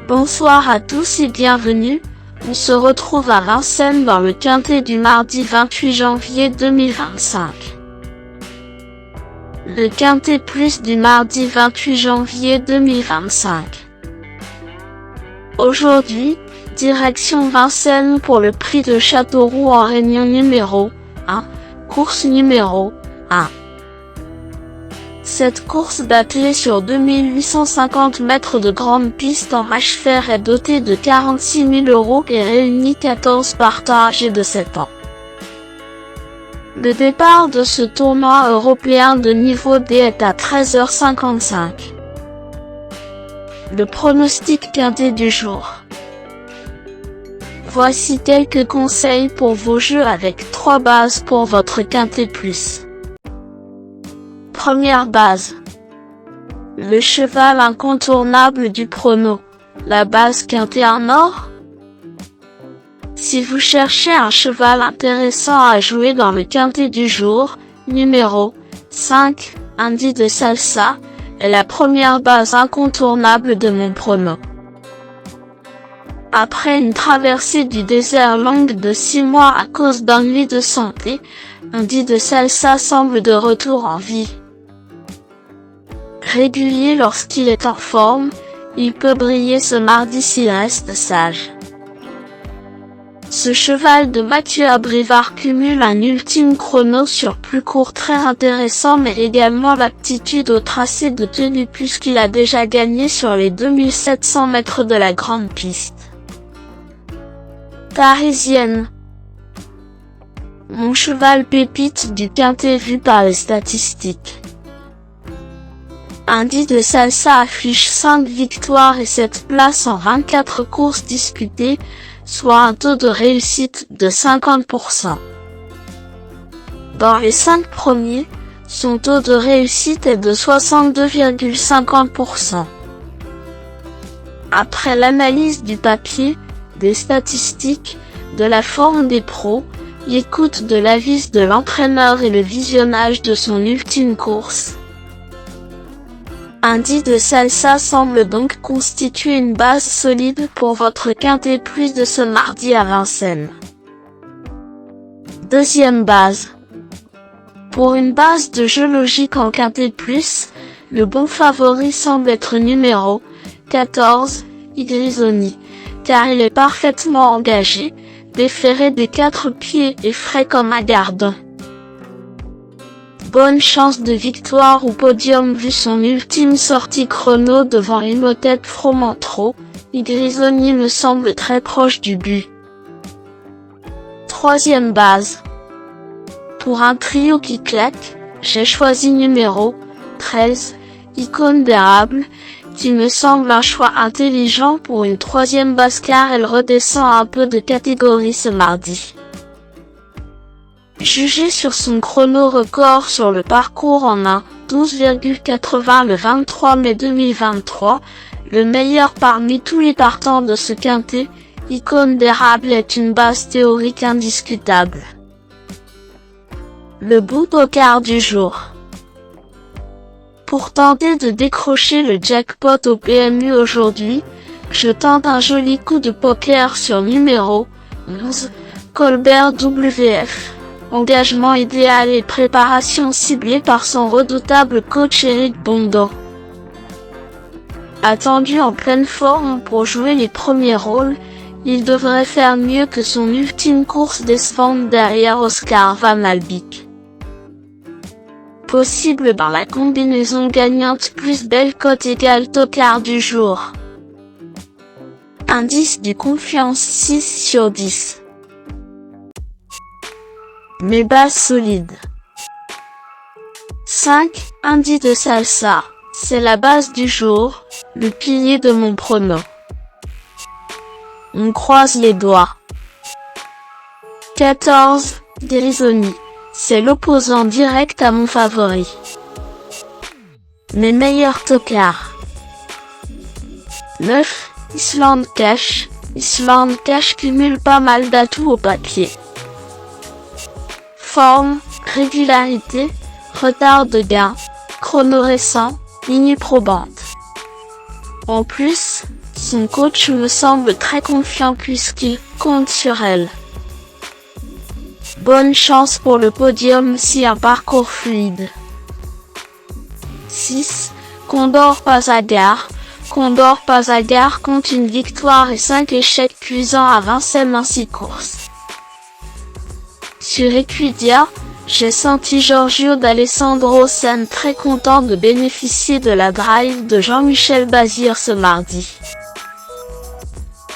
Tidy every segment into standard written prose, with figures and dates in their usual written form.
Bonsoir à tous et bienvenue. On se retrouve à Vincennes dans le quintet du mardi 28 janvier 2025. Le quintet plus du mardi 28 janvier 2025. Aujourd'hui, direction Vincennes pour le prix de Châteauroux en réunion numéro 1, course numéro 1. Cette course d'attelée sur 2850 mètres de grande piste en mâche-fer est dotée de 46 000 € et réunit 14 partants âgés de 7 ans. Le départ de ce tournoi européen de niveau D est à 13h55. Le pronostic quintet du jour. Voici quelques conseils pour vos jeux avec 3 bases pour votre quintet plus. Première base. Le cheval incontournable du prono. La base quintet en or. Si vous cherchez un cheval intéressant à jouer dans le quintet du jour, numéro 5, Indy de Salsa, est la première base incontournable de mon prono. Après une traversée du désert longue de 6 mois à cause d'ennuis de santé, Indy de Salsa semble de retour en vie. Régulier lorsqu'il est en forme, il peut briller ce mardi s'il reste sage. Ce cheval de Mathieu Abrivard cumule un ultime chrono sur plus court très intéressant mais également l'aptitude au tracé de tenue puisqu'il a déjà gagné sur les 2700 mètres de la grande piste. Parisienne. Mon cheval pépite du quintet vu par les statistiques. Indy de Salsa affiche 5 victoires et 7 places en 24 courses disputées, soit un taux de réussite de 50%. Dans les 5 premiers, son taux de réussite est de 62,50%. Après l'analyse du papier, des statistiques, de la forme des pros, l'écoute de l'avis de l'entraîneur et le visionnage de son ultime course, Indy de Salsa semble donc constituer une base solide pour votre quintet plus de ce mardi à Vincennes. Deuxième base. Pour une base de jeu logique en quintet plus, le bon favori semble être numéro 14, Igrisoni, car il est parfaitement engagé, déféré des 4 pieds et frais comme un gardon. Bonne chance de victoire ou podium vu son ultime sortie chrono devant Imhotep Fromentro, Igrisoni me semble très proche du but. Troisième base. Pour un trio qui claque, j'ai choisi numéro 13, Icône d'érable, qui me semble un choix intelligent pour une troisième base car elle redescend un peu de catégorie ce mardi. Jugé sur son chrono record sur le parcours en 1:12,80 le 23 mai 2023, le meilleur parmi tous les partants de ce quintet, Icône d'érable est une base théorique indiscutable. Le bout au quart du jour. Pour tenter de décrocher le jackpot au PMU aujourd'hui, je tente un joli coup de poker sur numéro 11, Colbert WF. Engagement idéal et préparation ciblée par son redoutable coach Eric Bondo. Attendu en pleine forme pour jouer les premiers rôles, il devrait faire mieux que son ultime course décevante derrière Oscar Van Albeek. Possible dans la combinaison gagnante plus belle cote égale tocard du jour. Indice du confiance 6 sur 10. Mes bases solides. 5. Indy de Salsa. C'est la base du jour, le pilier de mon prono. On croise les doigts. 14. Igrisoni. C'est l'opposant direct à mon favori. Mes meilleurs tocards. 9. Island Cash. Island Cash cumule pas mal d'atouts au papier. Forme, régularité, retard de gain, chrono récent, ligne probante. En plus, Son coach me semble très confiant puisqu'il compte sur elle. Bonne chance pour le podium si un parcours fluide. 6. Condor Pazagar. Condor Pazagar compte une victoire et 5 échecs cuisants à Vincennes en 6 courses. Sur Equidia, j'ai senti Giorgio d'Alessandro Sen très content de bénéficier de la drive de Jean-Michel Bazir ce mardi.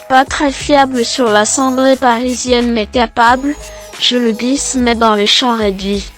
Pas très fiable sur la cendrée parisienne mais capable, je le glisse mais dans les champs réduits.